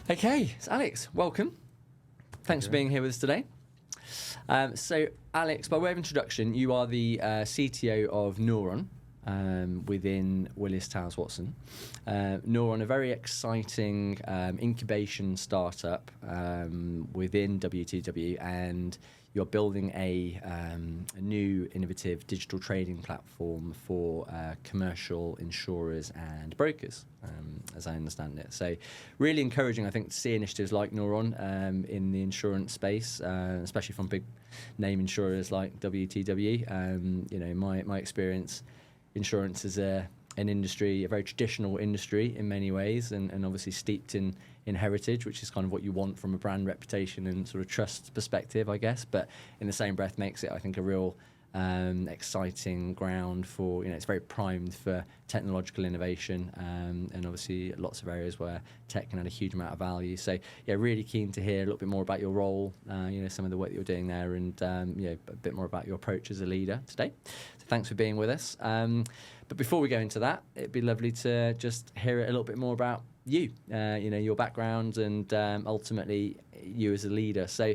Okay, so Alex, welcome. Thanks for being here with us today. So, Alex, by way of introduction, you are the CTO of Neuron within Willis Towers Watson. Neuron, a very exciting incubation startup within WTW, and you're building a new innovative digital trading platform for commercial insurers and brokers, as I understand it. So really encouraging, I think, to see initiatives like Neuron in the insurance space, especially from big name insurers like WTW. You know, my experience, insurance is an industry, a very traditional industry in many ways, and obviously steeped in heritage, which is kind of what you want from a brand reputation and sort of trust perspective, I guess. But in the same breath, makes it, I think, a real exciting ground for, you know, it's very primed for technological innovation, and obviously lots of areas where tech can add a huge amount of value. So yeah, really keen to hear a little bit more about your role, you know, some of the work that you're doing there, and you know, a bit more about your approach as a leader today. So thanks for being with us. But before we go into that, it'd be lovely to just hear a little bit more about you, you know, your background, and ultimately you as a leader. So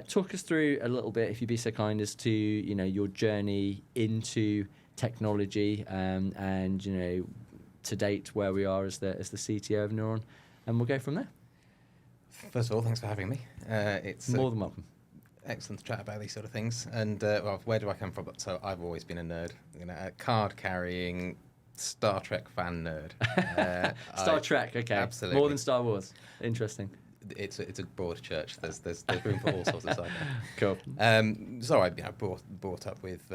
talk us through a little bit, if you'd be so kind, as to, you know, your journey into technology, and you know, to date where we are as the CTO of Neuron, and we'll go from there. First of all, thanks for having me. It's more than welcome. Excellent to chat about these sort of things. And well, where do I come from? So I've always been a nerd, you know, a card-carrying Star Trek fan nerd. Star Trek, okay, absolutely. More than Star Wars. Interesting. It's a broad church. There's room for all sorts of stuff. Cool. So I brought up with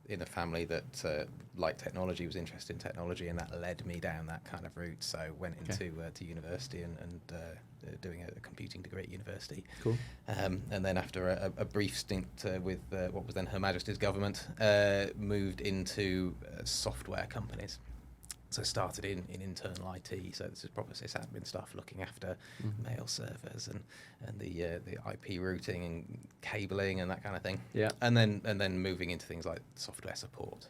in a family that liked technology, was interested in technology, and that led me down that kind of route. So went into to university and doing a computing degree at university. Cool. And then after a brief stint with what was then Her Majesty's government, moved into software companies. So started in internal IT, so this is proper sysadmin stuff, looking after mail servers and the IP routing and cabling and that kind of thing. Yeah. And then moving into things like software support,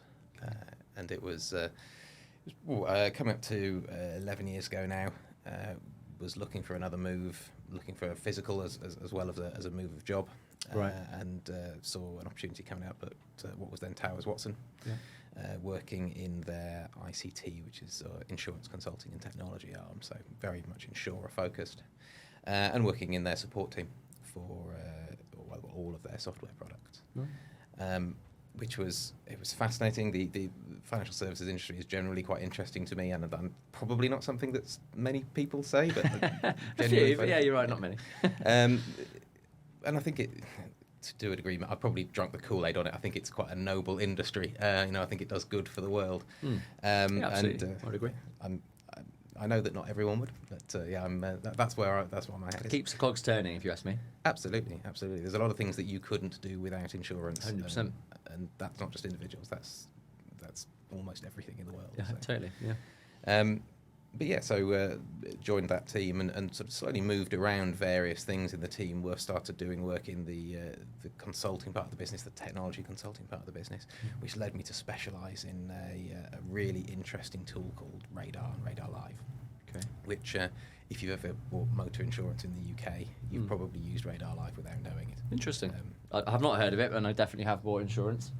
and it was coming up to 11 years ago now. Was looking for another move, looking for a physical as well as a move of job, right. And saw an opportunity coming up at what was then Towers Watson. Yeah. Working in their ICT, which is Insurance Consulting and Technology arm, so very much insurer focused, and working in their support team for all of their software products, which was fascinating. The financial services industry is generally quite interesting to me, and I'm probably not something that many people say, but yeah, you're right, not many. And I think to do a degree, I've probably drunk the Kool-Aid on it. I think it's quite a noble industry. You know, I think it does good for the world. Yeah, absolutely. And I would agree. I know that not everyone would, but yeah, that's where my head is. Keeps the cogs turning, if you ask me. Absolutely. There's a lot of things that you couldn't do without insurance. 100%. And that's not just individuals. That's almost everything in the world. Yeah, so. totally. Yeah. But yeah, so joined that team and sort of slowly moved around various things in the team. Started doing work in the consulting part of the business, the technology consulting part of the business, which led me to specialise in a really interesting tool called Radar and Radar Live. Okay. Which, if you've ever bought motor insurance in the UK, you've probably used Radar Live without knowing it. Interesting. I have not heard of it, and I definitely have bought insurance.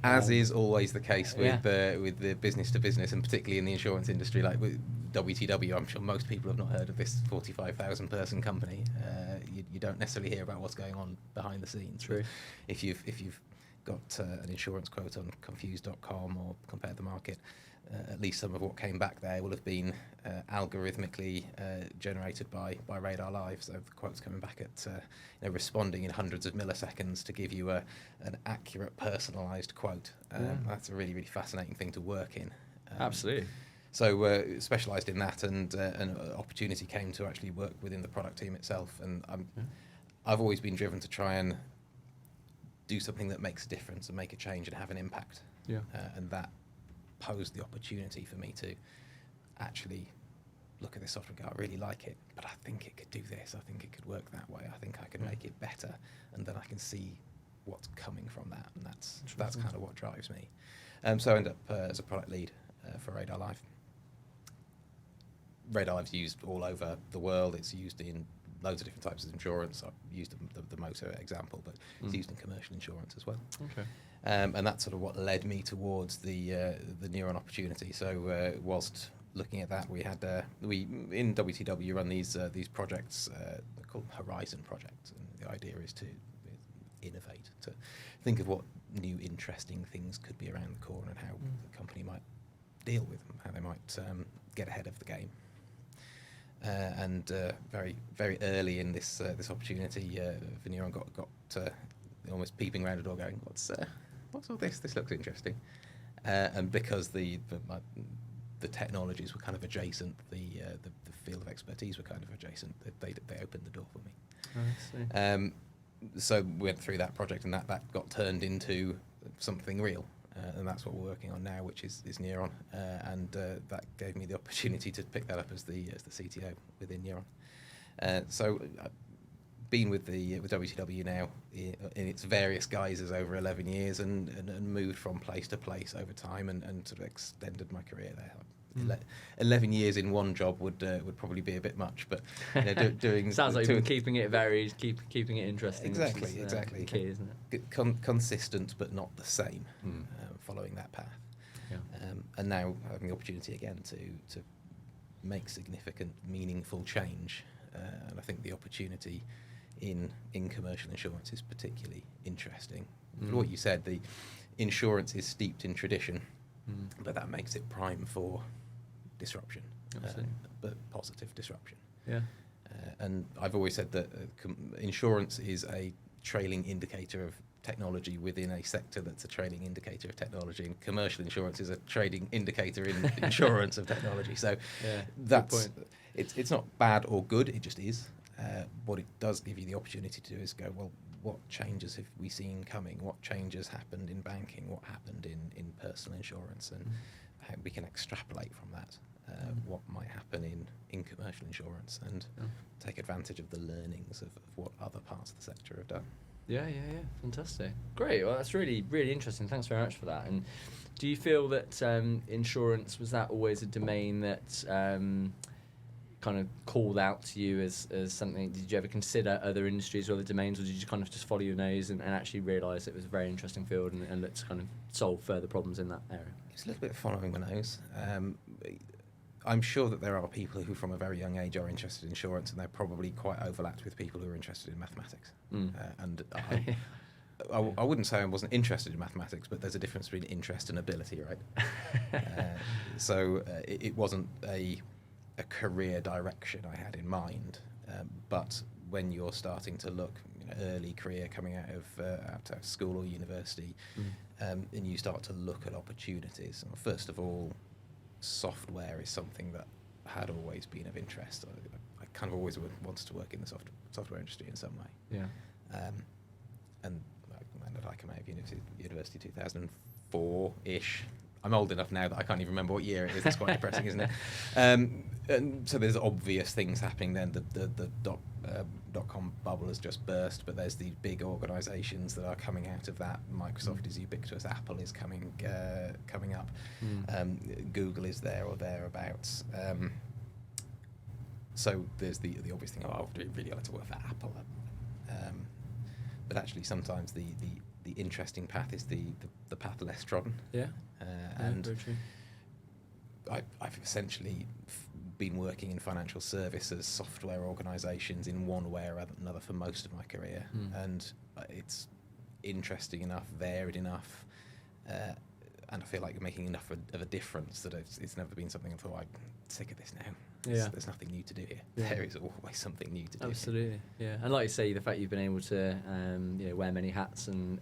As is always the case with the business to business, and particularly in the insurance industry, like with WTW, I'm sure most people have not heard of this 45,000 person company. You don't necessarily hear about what's going on behind the scenes. True. If you've got an insurance quote on confused.com or compared the market, at least some of what came back there will have been algorithmically generated by Radar Live. So the quotes coming back at responding in hundreds of milliseconds to give you an accurate, personalised quote. That's a really, really fascinating thing to work in. Absolutely. So specialised in that, and an opportunity came to actually work within the product team itself. And I've always been driven to try and do something that makes a difference and make a change and have an impact. Yeah. And that posed the opportunity for me to actually look at this software and go, I really like it, but I think it could do this. I think it could work that way. I think I can make it better, and then I can see what's coming from that, and that's kind of what drives me. So I ended up as a product lead for Radar Live. Red Eye's used all over the world. It's used in loads of different types of insurance. I've used the motor example, but it's used in commercial insurance as well. Okay. And that's sort of what led me towards the Neuron opportunity. So whilst looking at that, we in WTW run these projects called Horizon projects, and the idea is to innovate, to think of what new interesting things could be around the corner and how the company might deal with them, how they might get ahead of the game. And very, very early in this opportunity, Neuron got almost peeping around the door, going, "What's all this? This looks interesting." And because the technologies were kind of adjacent, the field of expertise were kind of adjacent, they opened the door for me. I see. So we went through that project, and that got turned into something real. And that's what we're working on now, which is Neuron, and that gave me the opportunity to pick that up as the CTO within Neuron. So I've been with WTW now in its various guises over 11 years, and moved from place to place over time, and sort of extended my career there. 11 years in one job would probably be a bit much, but doing sounds like you've been keeping it varied, keeping it interesting. Exactly. Key, isn't it? Consistent, but not the same. Following that path, and now having the opportunity again to make significant, meaningful change, and I think the opportunity in commercial insurance is particularly interesting. What you said, the insurance is steeped in tradition, but that makes it prime for disruption, but positive disruption. Yeah. And I've always said that insurance is a trailing indicator of technology within a sector that's a trailing indicator of technology, and commercial insurance is a trading indicator in insurance of technology. So that's it's not bad or good, it just is. What it does give you the opportunity to do is go, well, what changes have we seen coming? What changes happened in banking? What happened in personal insurance? And how we can extrapolate from that what might happen in commercial insurance, and take advantage of the learnings of what other parts of the sector have done. Yeah, fantastic. Great. Well, that's really, really interesting. Thanks very much for that. And do you feel that insurance, was that always a domain that kind of called out to you as something? Did you ever consider other industries or other domains, or did you kind of just follow your nose and actually realise it was a very interesting field and look to kind of solve further problems in that area? It's a little bit following my nose. I'm sure that there are people who from a very young age are interested in insurance, and they're probably quite overlapped with people who are interested in mathematics. And I wouldn't say I wasn't interested in mathematics, but there's a difference between interest and ability, right? So it wasn't a career direction I had in mind, but when you're starting to look, early career coming out of school or university, and you start to look at opportunities, first of all, software is something that had always been of interest. I kind of always wanted to work in the software industry in some way. Yeah. And I came out of university 2004-ish. I'm old enough now that I can't even remember what year it is. It's quite depressing, isn't it? And so there's obvious things happening then. The dot-com bubble has just burst, but there's these big organisations that are coming out of that. Microsoft is ubiquitous. Apple is coming up. Google is there or thereabouts. So there's the obvious thing. I would really like to work for Apple. But actually, sometimes the interesting path is the path less trodden. Yeah. And very true. I've essentially been working in financial services, software organisations in one way or another for most of my career, and it's interesting enough, varied enough, and I feel like you're making enough of a difference that it's never been something I thought, I'm sick of this now. There's nothing new to do here. Yeah. There is always something new to do. Absolutely, yeah. And like you say, the fact you've been able to wear many hats and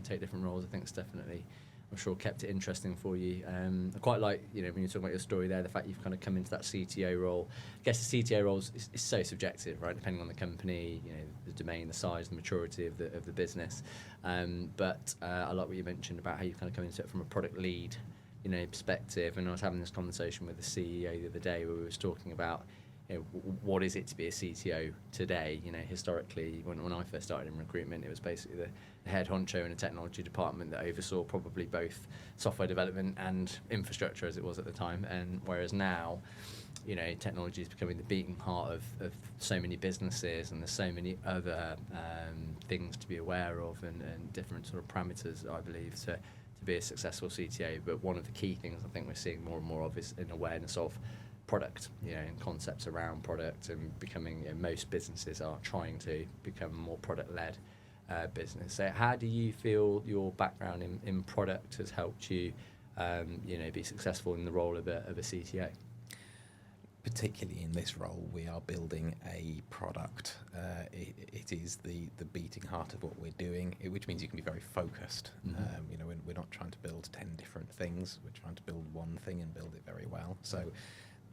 take different roles, I think it's definitely, I'm sure, kept it interesting for you. I quite like, when you're talking about your story there, the fact you've kind of come into that CTO role. I guess the CTO role is so subjective, right? Depending on the company, the domain, the size, the maturity of the business. But I like what you mentioned about how you've kind of come into it from a product lead, perspective. And I was having this conversation with the CEO the other day where we was talking about, what is it to be a CTO today? Historically, when I first started in recruitment, it was basically the head honcho in a technology department that oversaw probably both software development and infrastructure, as it was at the time. And whereas now, technology is becoming the beating heart of so many businesses, and there's so many other things to be aware of, and different sort of parameters, I believe, to be a successful CTO. But one of the key things I think we're seeing more and more of is an awareness of product, and concepts around product, and becoming, most businesses are trying to become more product-led business. So how do you feel your background in product has helped you, be successful in the role of a CTO? Particularly in this role, we are building a product. It is the beating heart of what we're doing, which means you can be very focused. We're not trying to build 10 different things. We're trying to build one thing and build it very well. So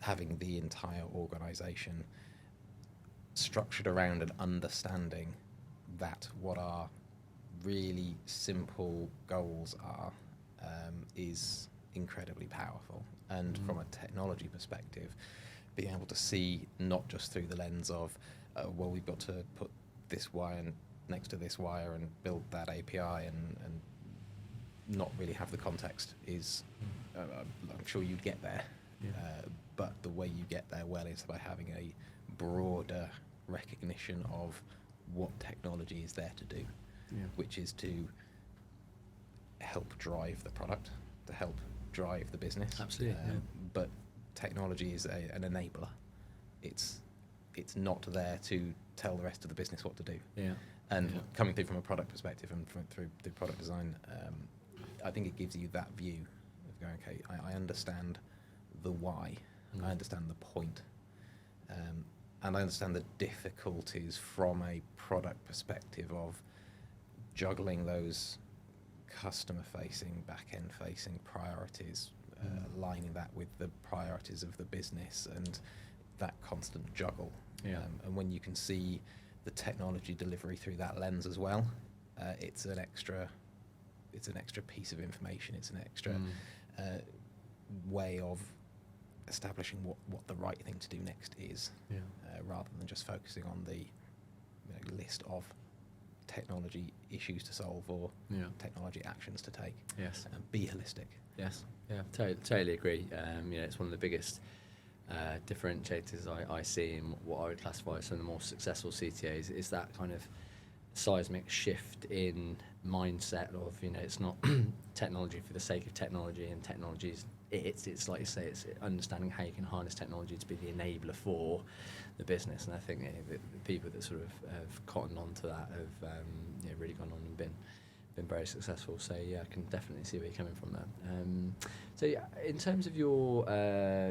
having the entire organisation structured around and understanding that what our really simple goals are is incredibly powerful. And from a technology perspective, being able to see not just through the lens of, we've got to put this wire next to this wire and build that API and not really have the context is, I'm sure you'd get there. Yeah. But the way you get there well is by having a broader recognition of what technology is there to do, which is to help drive the product, to help drive the business. Absolutely. But technology is an enabler. It's not there to tell the rest of the business what to do. Yeah. And coming through from a product perspective and through product design, I think it gives you that view of going, okay, I understand the why, I understand the point, and I understand the difficulties from a product perspective of juggling those customer-facing, back-end-facing priorities, aligning that with the priorities of the business, and that constant juggle. And when you can see the technology delivery through that lens as well, it's an extra piece of information. It's an extra way of establishing what the right thing to do next is, rather than just focusing on the list of technology issues to solve or technology actions to take. Yes. And be holistic. Yes. Yeah. Totally agree. It's one of the biggest differentiators I see in what I would classify as some of the more successful CTOs is that kind of seismic shift in mindset of, it's not technology for the sake of technology, and technology it's like you say, it's understanding how you can harness technology to be the enabler for the business. And I think the people that sort of have cottoned on to that have really gone on and been very successful. So I can definitely see where you're coming from there. So in terms of your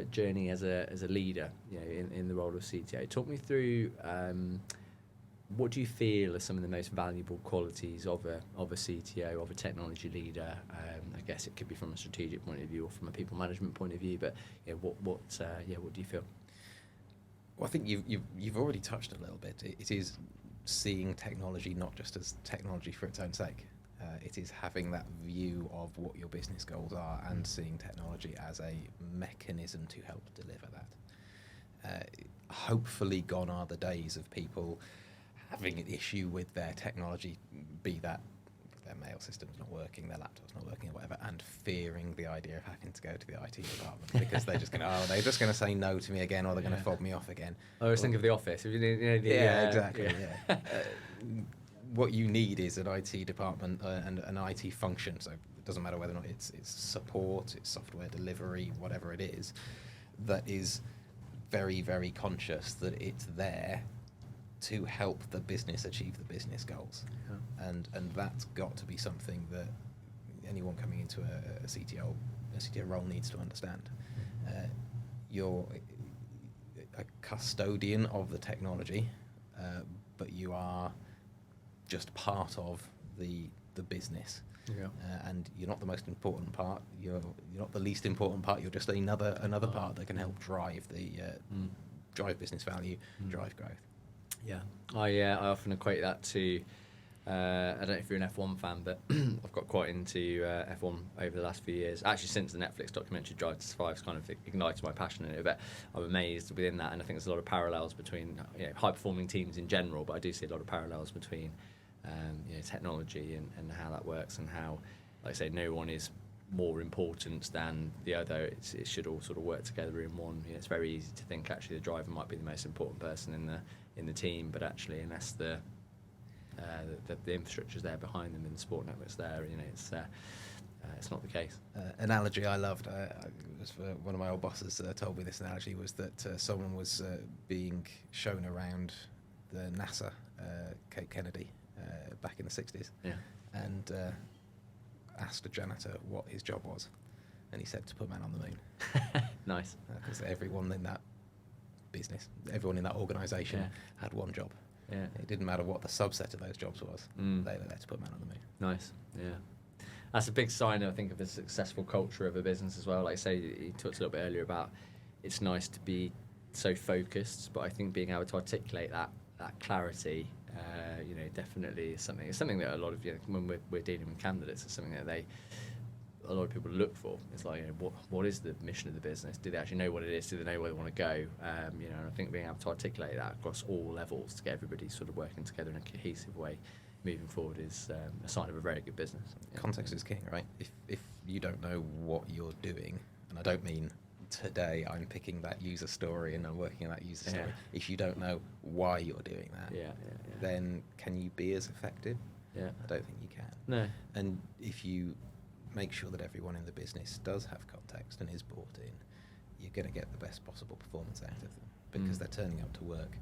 journey as a leader, in the role of CTO, talk me through what do you feel are some of the most valuable qualities of a CTO, of a technology leader? I guess it could be from a strategic point of view or from a people management point of view, but what do you feel? Well, I think you've already touched a little bit. It is seeing technology not just as technology for its own sake. It is having that view of what your business goals are and seeing technology as a mechanism to help deliver that. Hopefully gone are the days of people having an issue with their technology, be that their mail system's not working, their laptop's not working, or whatever, and fearing the idea of having to go to the IT department because they're just going to say no to me again, or they're going to fob me off again. I always think of The Office. Exactly. What you need is an IT department and an IT function. So it doesn't matter whether or not it's support, it's software delivery, whatever it is, that is very, very conscious that it's there to help the business achieve the business goals. And that's got to be something that anyone coming into a CTO role needs to understand. You're a custodian of the technology, but you are just part of the business. And you're not the most important part, you're not the least important part, you're just another part that can help drive drive business value, drive growth. I often equate that to I don't know if you're an F1 fan, but I've got quite into F1 over the last few years. Actually, since the Netflix documentary Drive to Survive has kind of ignited my passion in it. But I'm amazed within that, and I think there's a lot of parallels between high-performing teams in general, but I do see a lot of parallels between technology and how that works, and how, like I say, no one is more important than the other. It should all sort of work together in one. It's very easy to think actually the driver might be the most important person in the team, but actually unless the infrastructure's there behind them and the support network's there, it's not the case. Analogy I loved, was one of my old bosses told me this analogy, was that someone was being shown around the NASA Cape Kennedy back in the 60s, and asked a janitor what his job was, and he said to put man on the moon. Nice. Because everyone in that business, everyone in that organisation had one job. Yeah. It didn't matter what the subset of those jobs was. They were there to put man on the moon. Nice. Yeah. That's a big sign, I think, of a successful culture of a business as well. Like I say, you talked a little bit earlier about it's nice to be so focused, but I think being able to articulate that clarity, definitely is something. It's something that a lot of, when we're dealing with candidates, it's something that a lot of people look for. It's like, what is the mission of the business? Do they actually know what it is? Do they know where they want to go? And I think being able to articulate that across all levels to get everybody sort of working together in a cohesive way moving forward is a sign of a very good business. Context is king, right? If you don't know what you're doing, and I don't mean today I'm picking that user story and I'm working on that user story. If you don't know why you're doing that, then can you be as effective? I don't think you can. No. And if you make sure that everyone in the business does have context and is bought in, you're going to get the best possible performance out of them, because they're turning up to work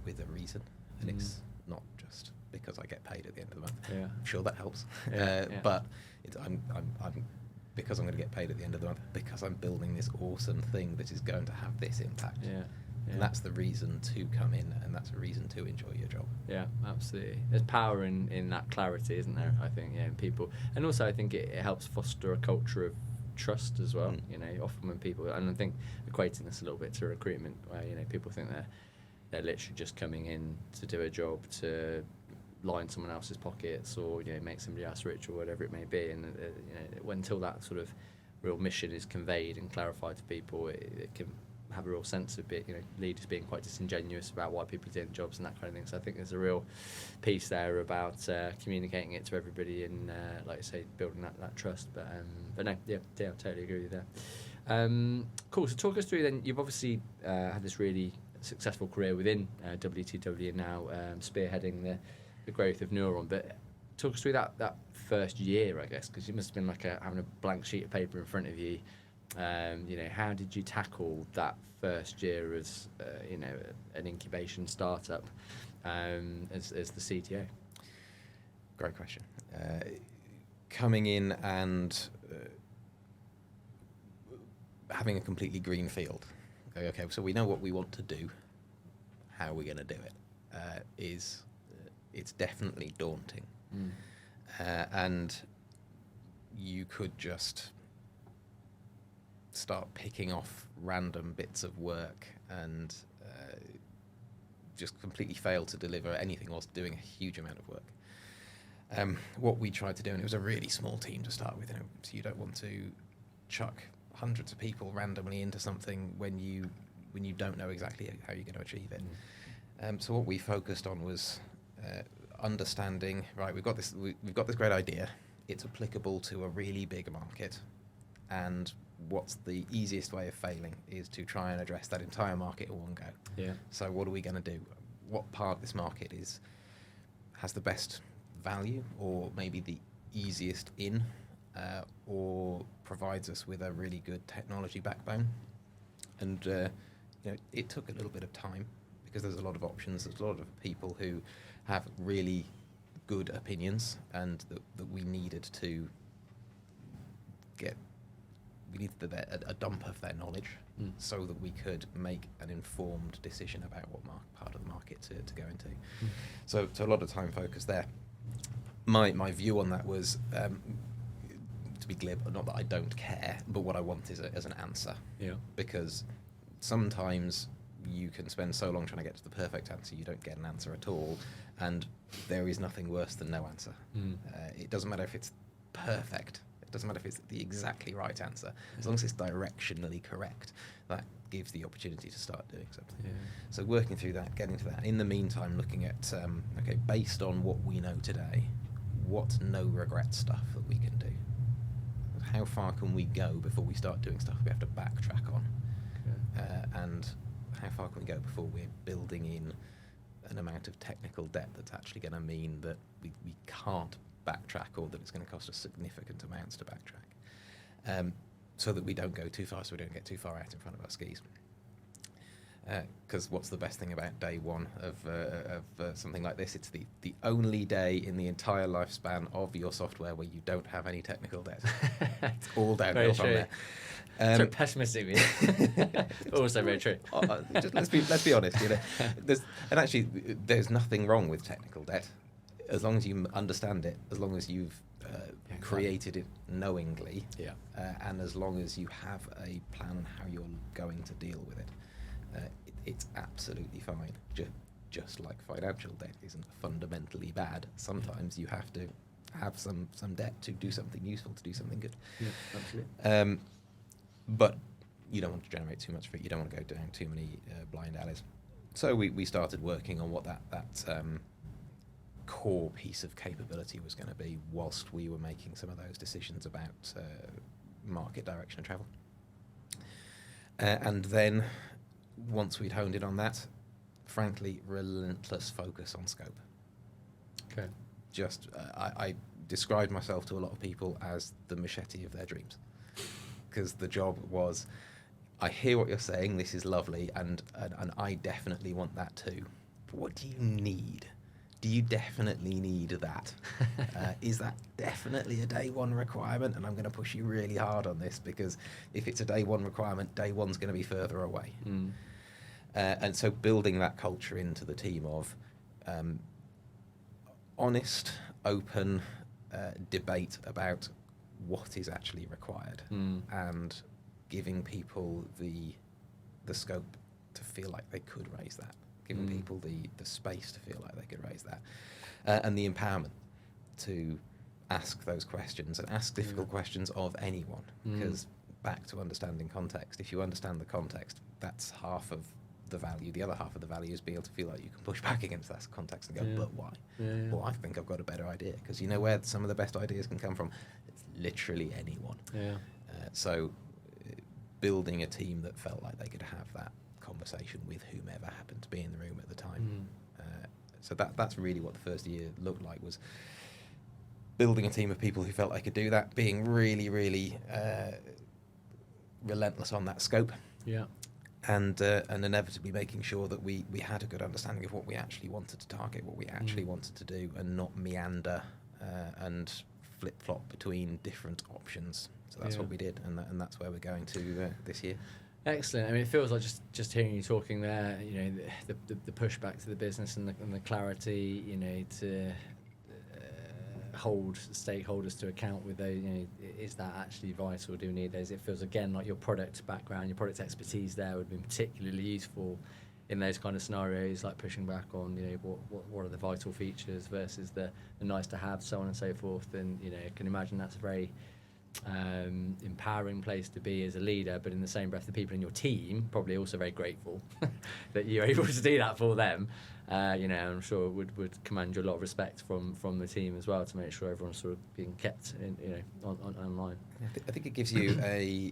with a reason, and it's not just because I get paid at the end of the month. I'm sure that helps, but I'm because I'm going to get paid at the end of the month because I'm building this awesome thing that is going to have this impact. And that's the reason to come in, and that's a reason to enjoy your job. Yeah, absolutely. There's power in that clarity, isn't there? I think, in people. And also I think it helps foster a culture of trust as well. Often when people, and I think equating this a little bit to recruitment, where, people think they're literally just coming in to do a job to line someone else's pockets or, make somebody else rich or whatever it may be. And, until that sort of real mission is conveyed and clarified to people, it can have a real sense of leaders being quite disingenuous about why people are doing jobs and that kind of thing. So I think there's a real piece there about communicating it to everybody and, like I say, building that trust. But no, I totally agree with you there. Cool. So talk us through then. You've obviously had this really successful career within WTW and now spearheading the growth of Neuron. But talk us through that first year, I guess, because you must have been like having a blank sheet of paper in front of you. How did you tackle that first year as an incubation startup as the CTO? Great question. Coming in and having a completely green field. Okay, so we know what we want to do. How are we going to do it? It's definitely daunting, and you could just start picking off random bits of work and just completely fail to deliver anything whilst doing a huge amount of work. What we tried to do, and it was a really small team to start with, so you don't want to chuck hundreds of people randomly into something when you don't know exactly how you're going to achieve it. So what we focused on was understanding, right, we've got this great idea, it's applicable to a really big market, and what's the easiest way of failing is to try and address that entire market in one go. So what are we going to do? What part of this market has the best value, or maybe the easiest in, or provides us with a really good technology backbone? And it took a little bit of time, because there's a lot of options, there's a lot of people who have really good opinions, and that we needed to get. We needed a dump of their knowledge so that we could make an informed decision about what part of the market to go into. So a lot of time focus there. My view on that was, to be glib, not that I don't care, but what I want is as an answer. Because sometimes you can spend so long trying to get to the perfect answer, you don't get an answer at all. And there is nothing worse than no answer. It doesn't matter if it's perfect. It doesn't matter if it's the exactly right answer. As long as it's directionally correct, that gives the opportunity to start doing something. Yeah. So working through that, getting to that. In the meantime, looking at, okay, based on what we know today, what no regret stuff that we can do? How far can we go before we start doing stuff we have to backtrack on? And how far can we go before we're building in an amount of technical debt that's actually going to mean that we can't backtrack, or that it's going to cost us significant amounts to backtrack, so that we don't go too far, so we don't get too far out in front of our skis. Because what's the best thing about day one of something like this? It's the only day in the entire lifespan of your software where you don't have any technical debt. It's all downhill from there. So pessimistic, also very true. Just let's be honest. You know, there's nothing wrong with technical debt, as long as you understand it, as long as you've created it knowingly, and as long as you have a plan on how you're going to deal with it. It's absolutely fine. Just like financial debt isn't fundamentally bad. Sometimes you have to have some debt to do something useful, to do something good. Yeah, absolutely. But you don't want to generate too much of it. You don't want to go down too many blind alleys. So we started working on what that core piece of capability was going to be, whilst we were making some of those decisions about market direction and travel. And then, once we'd honed in on that, frankly, relentless focus on scope. Okay. I described myself to a lot of people as the machete of their dreams, because the job was, I hear what you're saying, this is lovely, and I definitely want that too. But what do you need? Do you definitely need that? Is that definitely a day one requirement? And I'm going to push you really hard on this, because if it's a day one requirement, day one's going to be further away. And so building that culture into the team of honest, open debate about what is actually required, and giving people the scope to feel like they could raise that. Giving people the space to feel like they could raise that, and the empowerment to ask those questions, and ask difficult questions of anyone, because back to understanding context, if you understand the context, that's half of the value. The other half of the value is being able to feel like you can push back against that context and go, but why? Well, I think I've got a better idea, because you know where some of the best ideas can come from? It's literally anyone. So building a team that felt like they could have that conversation with whomever happened to be in the room at the time. So that's really what the first year looked like, was building a team of people who felt I could do that, being really, really relentless on that scope. And inevitably making sure that we had a good understanding of what we actually wanted to target, what we actually wanted to do, and not meander and flip-flop between different options. So that's what we did, and that's where we're going to this year. Excellent. I mean, it feels like just hearing you talking there, you know, the pushback to the business and the clarity, you know, to hold stakeholders to account with those, you know, is that actually vital? Do we need those? It feels again like your product background, your product expertise there would be particularly useful in those kind of scenarios, like pushing back on, you know, what are the vital features versus the nice to have, so on and so forth. And, you know, I can imagine that's a very empowering place to be as a leader, but in the same breath, the people in your team probably also very grateful that you're able to do that for them. You know, I'm sure it would command you a lot of respect from the team as well, to make sure everyone's sort of being kept in, you know, online. I think it gives you a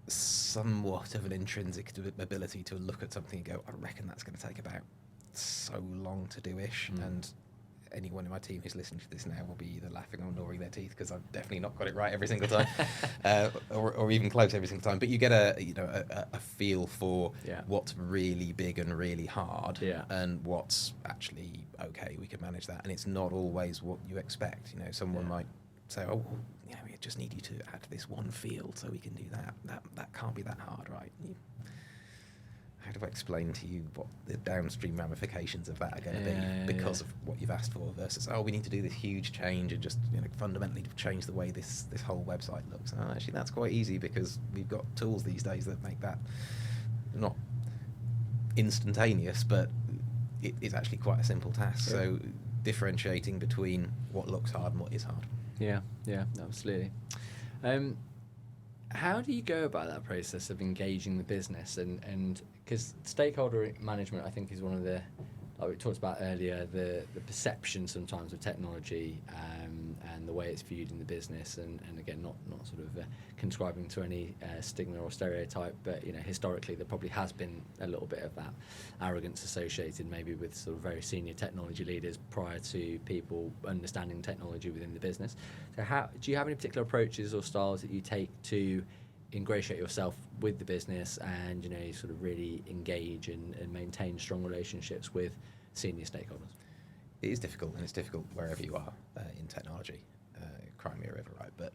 somewhat of an intrinsic ability to look at something and go, I reckon that's going to take about so long to do-ish, and anyone in my team who's listening to this now will be either laughing or gnawing their teeth, because I've definitely not got it right every single time, or even close every single time. But you get a feel for what's really big and really hard, and what's actually okay. We can manage that, and it's not always what you expect. You know, someone might say, "Oh, well, you know, we just need you to add this one field so we can do that." That can't be that hard, right? How do I explain to you what the downstream ramifications of that are going to be because of what you've asked for, versus, we need to do this huge change and just, you know, fundamentally change the way this whole website looks. Actually, that's quite easy, because we've got tools these days that make that not instantaneous, but it is actually quite a simple task. Yeah. So differentiating between what looks hard and what is hard. Yeah, absolutely. How do you go about that process of engaging the business? And because stakeholder management, I think, is one of the, like we talked about earlier, the perception sometimes of technology and the way it's viewed in the business, and again, not sort of conscribing to any stigma or stereotype, but historically there probably has been a little bit of that arrogance associated maybe with sort of very senior technology leaders prior to people understanding technology within the business. So do you have any particular approaches or styles that you take to ingratiate yourself with the business and sort of really engage and maintain strong relationships with senior stakeholders? It is difficult, and it's difficult wherever you are in technology. Cry me a river, right? But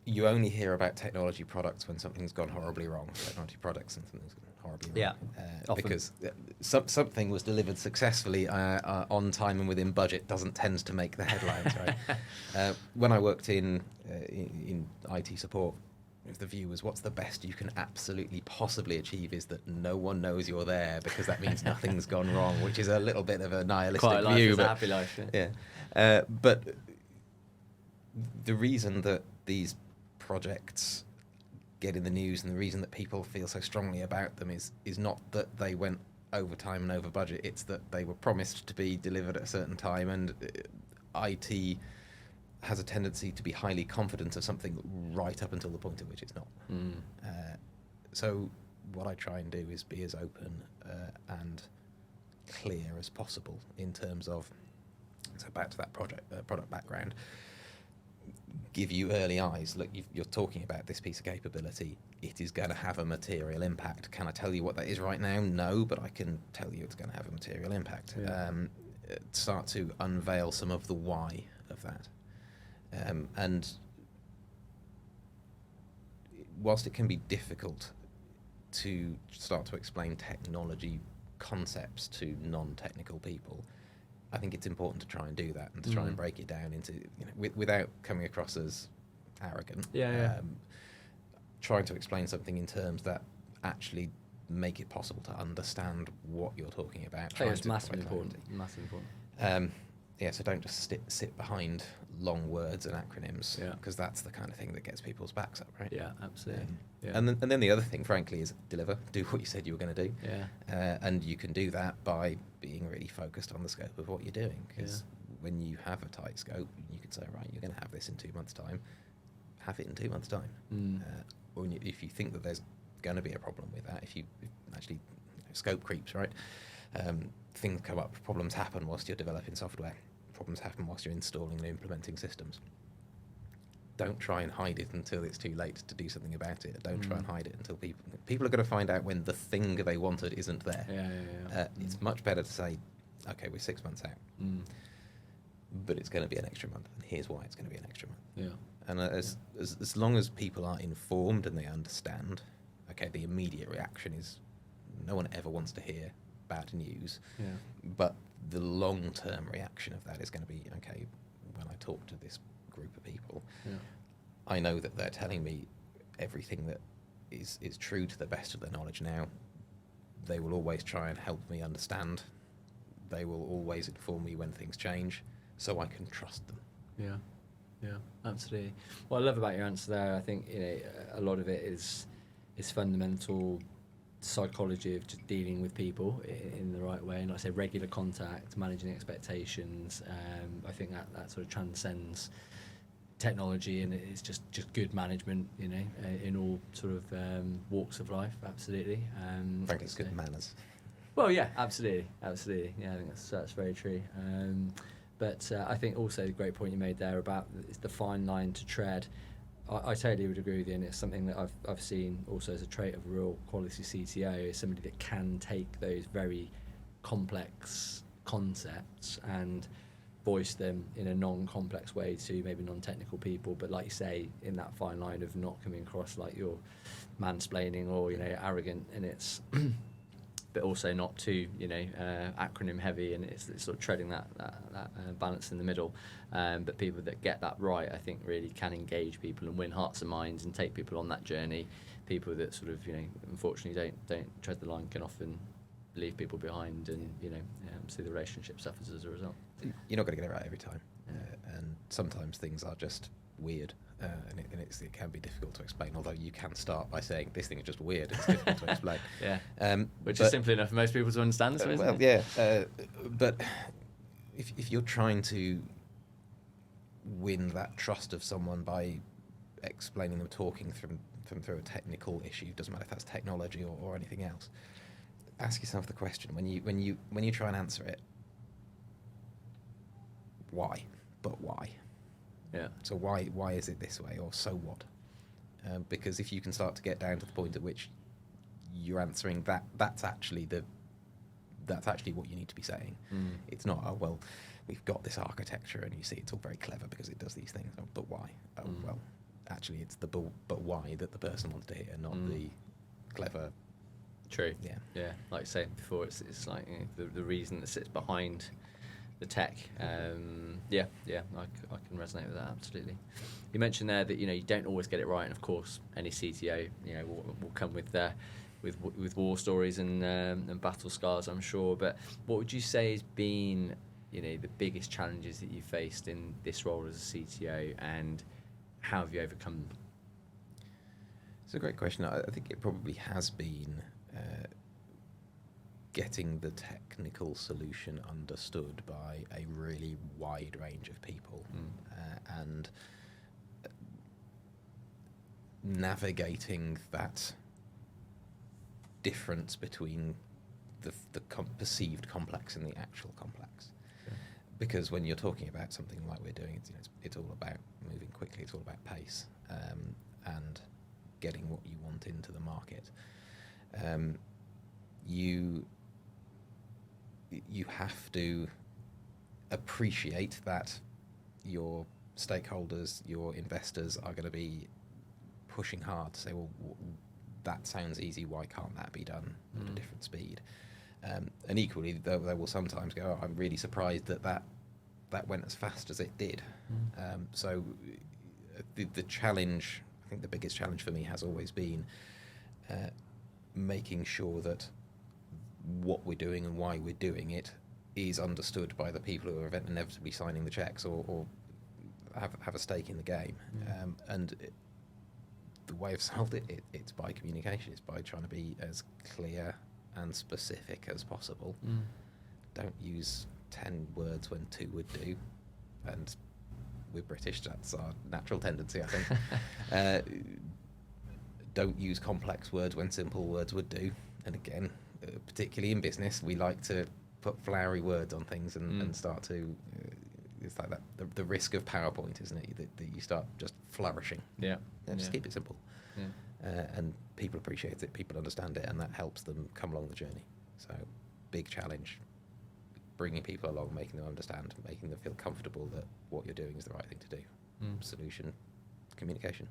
you only hear about technology products when something's gone horribly wrong. Technology products and something's gone horribly wrong. Yeah, because something was delivered successfully on time and within budget doesn't tend to make the headlines, right? When I worked in IT support, the view was, what's the best you can absolutely possibly achieve is that no one knows you're there, because that means nothing's gone wrong, which is a little bit of a nihilistic Quite view. But a happy life. Yeah. But the reason that these projects get in the news and the reason that people feel so strongly about them is not that they went over time and over budget, it's that they were promised to be delivered at a certain time, and IT has a tendency to be highly confident of something right up until the point at which it's not. So what I try and do is be as open and clear as possible in terms of, so back to that product background, give you early eyes. Look, you're talking about this piece of capability. It is going to have a material impact. Can I tell you what that is right now? No, but I can tell you it's going to have a material impact. Yeah. Start to unveil some of the why of that. And whilst it can be difficult to start to explain technology concepts to non-technical people, I think it's important to try and do that and to try and break it down into, without coming across as arrogant. Trying to explain something in terms that actually make it possible to understand what you're talking about. It's massively important. So don't just sit behind long words and acronyms, because that's the kind of thing that gets people's backs up, right? Yeah, absolutely. And then the other thing, frankly, is deliver. Do what you said you were going to do. And you can do that by being really focused on the scope of what you're doing. Because when you have a tight scope, you can say, right, you're going to have this in 2 months' time. Have it in 2 months' time. Or if you think that there's going to be a problem with that, if actually scope creeps, right? Things come up, problems happen whilst you're developing software. Problems happen whilst you're installing and implementing systems. Don't try and hide it until it's too late to do something about it. Don't try and hide it until people are going to find out when the thing they wanted isn't there. It's much better to say, okay, we're 6 months out, but it's going to be an extra month, and here's why it's going to be an extra month. And as long as people are informed and they understand, okay, the immediate reaction is no one ever wants to hear bad news, but the long-term reaction of that is going to be, okay, when I talk to this group of people, I know that they're telling me everything that is true to the best of their knowledge now. They will always try and help me understand. They will always inform me when things change, so I can trust them. Yeah, absolutely. What I love about your answer there, I think a lot of it is fundamental psychology of just dealing with people in the right way, and like I say, regular contact, managing expectations. I think that sort of transcends technology, and it's just good management, in all sort of walks of life. Absolutely. Frankly, it's good manners. Well, yeah, absolutely. Yeah, I think that's very true. But I think also the great point you made there about it's the fine line to tread. I totally would agree with you, and it's something that I've seen also as a trait of a real quality CTO, is somebody that can take those very complex concepts and voice them in a non-complex way to maybe non-technical people, but like you say, in that fine line of not coming across like you're mansplaining or arrogant, and it's but also not too, acronym heavy, and it's sort of treading that balance in the middle. But people that get that right, I think, really can engage people and win hearts and minds and take people on that journey. People that sort of, unfortunately don't tread the line can often leave people behind, and see the relationship suffers as a result. You're not going to get it right every time, and sometimes things are just weird, and it can be difficult to explain. Although you can start by saying this thing is just weird, it's difficult to explain. Which is simply enough for most people to understand. So isn't it? But if you're trying to win that trust of someone by explaining them, talking them through a technical issue, doesn't matter if that's technology or anything else, ask yourself the question when you try and answer it, why? But why? Yeah. So why is it this way, or so what? Because if you can start to get down to the point at which you're answering that's actually what you need to be saying. It's not, oh well, we've got this architecture and you see it's all very clever because it does these things. Oh, but why? Oh well, actually it's the but why that the person wants to hear, not the clever. True. Yeah. Like I said before, it's like the reason that sits behind the tech. I can resonate with that absolutely. You mentioned there that you don't always get it right, and of course any CTO will come with war stories and battle scars, I'm sure. But what would you say has been the biggest challenges that you faced in this role as a CTO, and how have you overcome them? It's a great question. I think it probably has been getting the technical solution understood by a really wide range of people, and navigating that difference between the perceived complex and the actual complex. Sure. Because when you're talking about something like we're doing, it's all about moving quickly, it's all about pace, and getting what you want into the market. You have to appreciate that your stakeholders, your investors are going to be pushing hard to say, well, that sounds easy, why can't that be done at a different speed? And equally, they will sometimes go, oh, I'm really surprised that went as fast as it did. So the challenge, I think the biggest challenge for me has always been making sure that what we're doing and why we're doing it is understood by the people who are inevitably signing the checks or have a stake in the game. The way I've solved it's by communication. It's by trying to be as clear and specific as possible. Don't use 10 words when 2 would do. And we're British, that's our natural tendency, I think. Don't use complex words when simple words would do. And again, particularly in business, we like to put flowery words on things and start to... it's like that, the risk of PowerPoint, isn't it? That you start just flourishing. Just keep it simple. And people appreciate it, people understand it, and that helps them come along the journey. So, big challenge, bringing people along, making them understand, making them feel comfortable that what you're doing is the right thing to do. Solution, communication,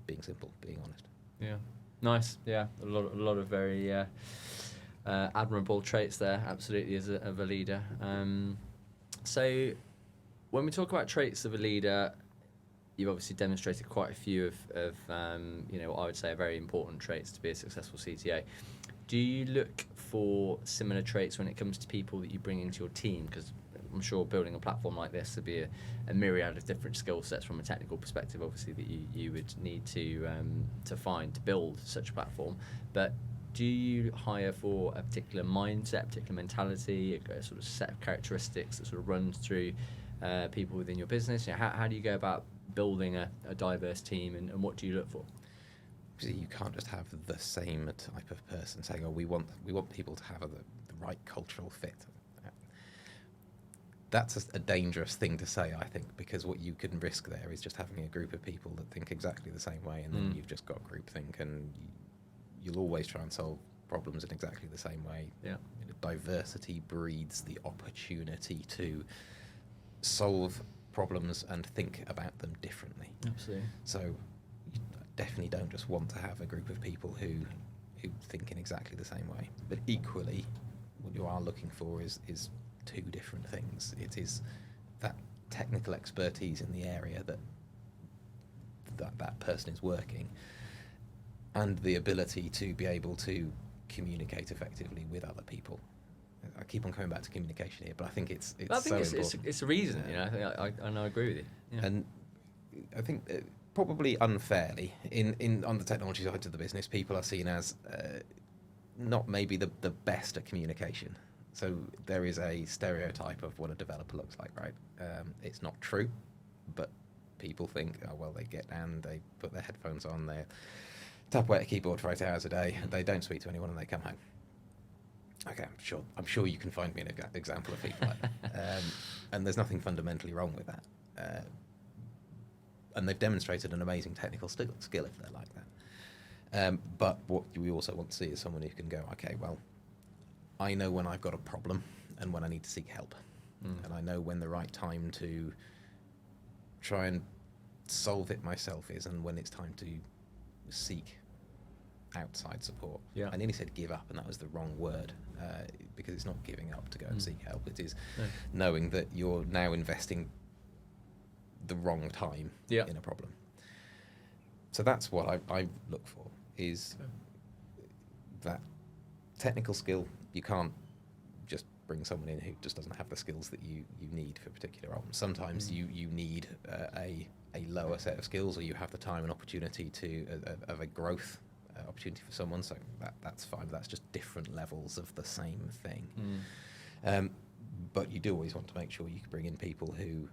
being simple, being honest. Yeah, nice. Yeah, a lot of very admirable traits there, absolutely, as of a leader. So, when we talk about traits of a leader, you've obviously demonstrated quite a few of what I would say are very important traits to be a successful CTO. Do you look for similar traits when it comes to people that you bring into your team? Because I'm sure building a platform like this would be a myriad of different skill sets from a technical perspective, obviously, that you would need to find to build such a platform. But do you hire for a particular mindset, particular mentality, a sort of set of characteristics that sort of runs through people within your business? How do you go about building a diverse team, and what do you look for? You can't just have the same type of person saying, "Oh, we want people to have the right cultural fit." That's a dangerous thing to say, I think, because what you can risk there is just having a group of people that think exactly the same way, and then you've just got groupthink, and you'll always try and solve problems in exactly the same way. Diversity breeds the opportunity to solve problems and think about them differently. Absolutely. So you definitely don't just want to have a group of people who think in exactly the same way. But equally, what you are looking for is two different things. It is that technical expertise in the area that person is working, and the ability to be able to communicate effectively with other people. I keep on coming back to communication here, but I think it's important. It's a reason, you know. I agree with you. Yeah. And I think probably unfairly on the technology side of the business, people are seen as not maybe the best at communication. So there is a stereotype of what a developer looks like, right? It's not true, but people think, oh well, they get down, they put their headphones on, they tap away at a keyboard for 8 hours a day, they don't speak to anyone, and they come home. Okay, I'm sure you can find me an example of people like that. And there's nothing fundamentally wrong with that. And they've demonstrated an amazing technical skill if they're like that. But what we also want to see is someone who can go, okay, well, I know when I've got a problem and when I need to seek help. And I know when the right time to try and solve it myself is, and when it's time to seek outside support. Yeah. I nearly said give up, and that was the wrong word, because it's not giving up to go and seek help. It is knowing that you're now investing the wrong time in a problem. So that's what I look for, is that technical skill. You can't just bring someone in who just doesn't have the skills that you need for a particular role. Sometimes you need a lower set of skills, or you have the time and opportunity of a growth opportunity for someone, so that's fine. That's just different levels of the same thing. But you do always want to make sure you can bring in people who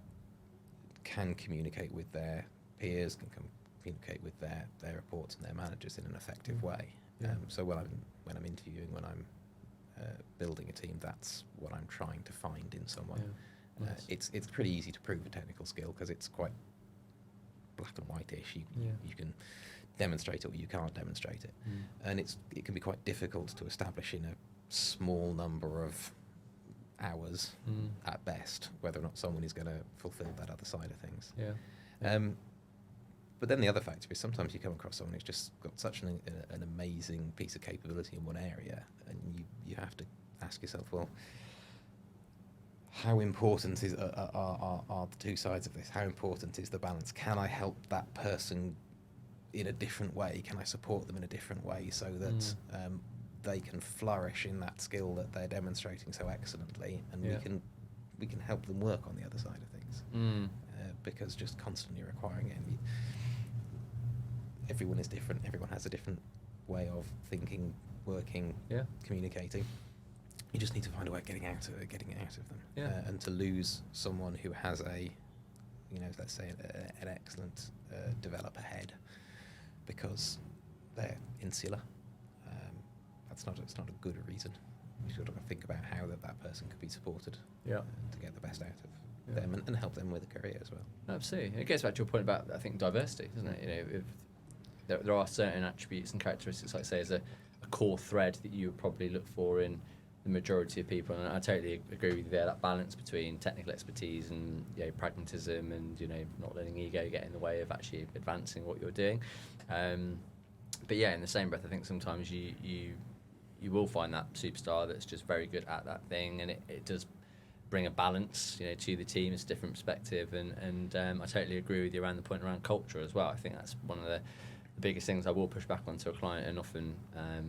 can communicate with their peers, can communicate with their reports and their managers in an effective way. So when I'm interviewing, when I'm building a team, that's what I'm trying to find in someone. Nice. It's pretty easy to prove a technical skill because it's quite black and white-ish. You can demonstrate it or you can't demonstrate it, and it can be quite difficult to establish in a small number of hours at best whether or not someone is going to fulfill that other side of things. But then the other factor is sometimes you come across someone who's just got such an amazing piece of capability in one area, and you have to ask yourself, well, how important are the two sides of this? How important is the balance? Can I help that person in a different way? Can I support them in a different way so that they can flourish in that skill that they're demonstrating so excellently, and we can help them work on the other side of things? Because just constantly requiring it, everyone is different. Everyone has a different way of thinking, working, communicating. You just need to find a way of getting out of them, and to lose someone who has let's say an excellent developer head because they're insular. It's not a good reason. You've got to think about how that person could be supported to get the best out of them and help them with a career as well. Absolutely. It gets back to your point about, I think, diversity, doesn't it? You know, if there are certain attributes and characteristics, like say, as a core thread that you would probably look for in the majority of people, and I totally agree with you there. That balance between technical expertise and pragmatism, and not letting ego get in the way of actually advancing what you're doing. But in the same breath, I think sometimes you will find that superstar that's just very good at that thing, and it does bring a balance to the team. It's a different perspective, and I totally agree with you around the point around culture as well. I think that's one of the biggest things I will push back onto a client, and often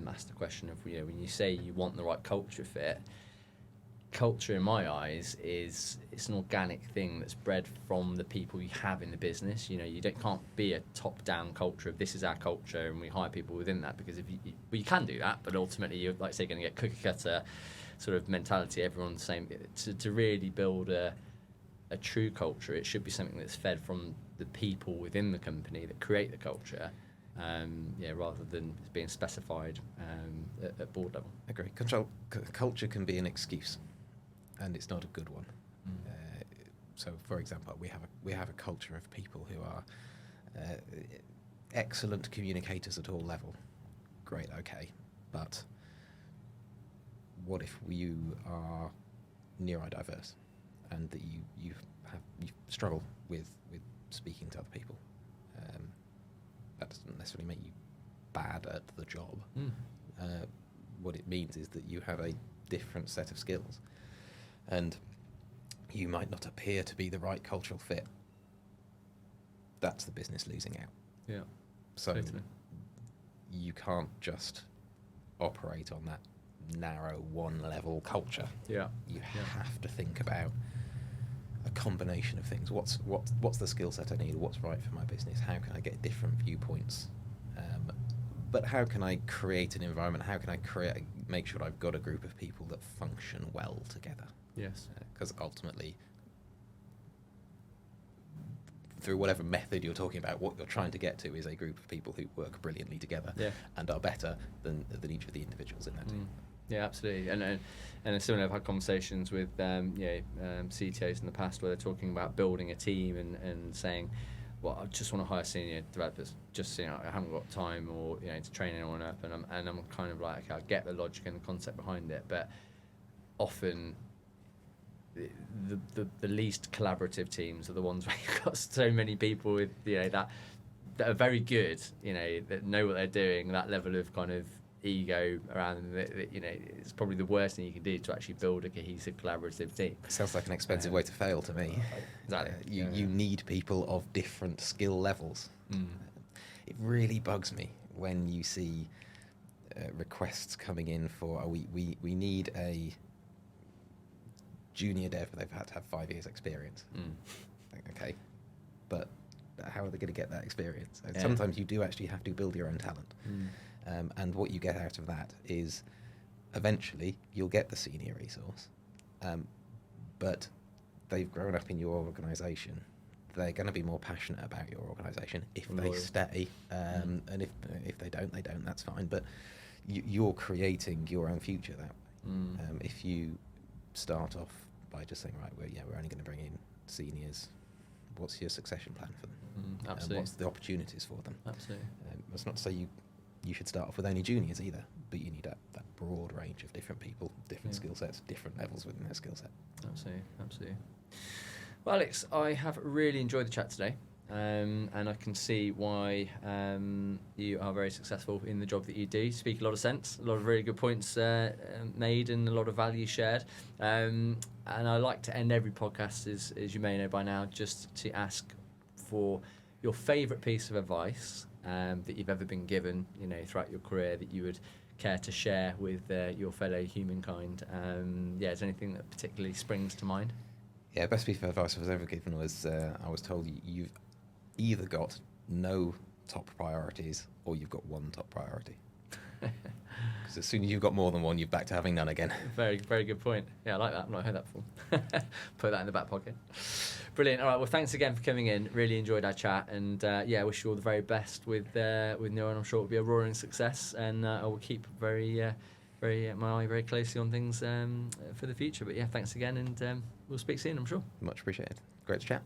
ask the question of when you say you want the right culture fit. Culture, in my eyes, it's an organic thing that's bred from the people you have in the business. You can't be a top-down culture of this is our culture and we hire people within that, because if you can do that, but ultimately you're, like say, going to get cookie-cutter sort of mentality, everyone's the same. To really build a true culture, it should be something that's fed from the people within the company that create the culture, rather than being specified at board level. Agree. Culture can be an excuse, and it's not a good one. So, for example, we have a culture of people who are excellent communicators at all level. Great, okay, but what if you are neurodiverse and that you struggle with speaking to other people? That doesn't necessarily make you bad at the job, what it means is that you have a different set of skills, and you might not appear to be the right cultural fit. That's the business losing out. Yeah. So Totally. you can't just operate on that narrow one-level culture. Yeah. You have to think about a combination of things. What's the skill set I need? What's right for my business? How can I get different viewpoints? But how can I create an environment? How can I make sure I've got a group of people that function well together? Yes. Because ultimately, through whatever method you're talking about, what you're trying to get to is a group of people who work brilliantly together and are better than each of the individuals in that team. Yeah, absolutely. And similarly, I've had conversations with CTOs in the past where they're talking about building a team and saying, well, I just want to hire senior developers. Just, I haven't got time or to train anyone up, and I'm kind of like, okay, I get the logic and the concept behind it, but often the least collaborative teams are the ones where you've got so many people with that are very good, that know what they're doing. That level of kind of ego around them, it's probably the worst thing you can do to actually build a cohesive, collaborative team. Sounds like an expensive way to fail to me. Exactly. You need people of different skill levels. It really bugs me when you see requests coming in for we need a junior dev, but they've had to have 5 years experience. Okay, but how are they going to get that experience? And sometimes you do actually have to build your own talent. And what you get out of that is eventually you'll get the senior resource, but they've grown up in your organisation. They're going to be more passionate about your organisation if they stay, and if they don't, that's fine. But you're creating your own future that way. If you start off by just saying, right, we're only going to bring in seniors, what's your succession plan for them? Absolutely. What's the opportunities for them? Absolutely. That's not to say you should start off with only juniors either, but you need that broad range of different people, different skill sets, different levels within their skill set. Absolutely. Well, Alex, I have really enjoyed the chat today, and I can see why you are very successful in the job that you do. Speak a lot of sense, a lot of really good points made, and a lot of value shared. And I like to end every podcast, as you may know by now, just to ask for your favourite piece of advice that you've ever been given, throughout your career, that you would care to share with your fellow humankind. Is there anything that particularly springs to mind? Yeah, best piece of advice I was ever given was I was told you've either got no top priorities or you've got one top priority. Because as soon as you've got more than one, you're back to having none again. Very, very good point. Yeah, I like that. I've not heard that before. Put that in the back pocket. Brilliant. All right. Well, thanks again for coming in. Really enjoyed our chat, and I wish you all the very best with Neuron. I'm sure it'll be a roaring success, and I will keep my eye very closely on things for the future. But yeah, thanks again, and we'll speak soon, I'm sure. Much appreciated. Great to chat.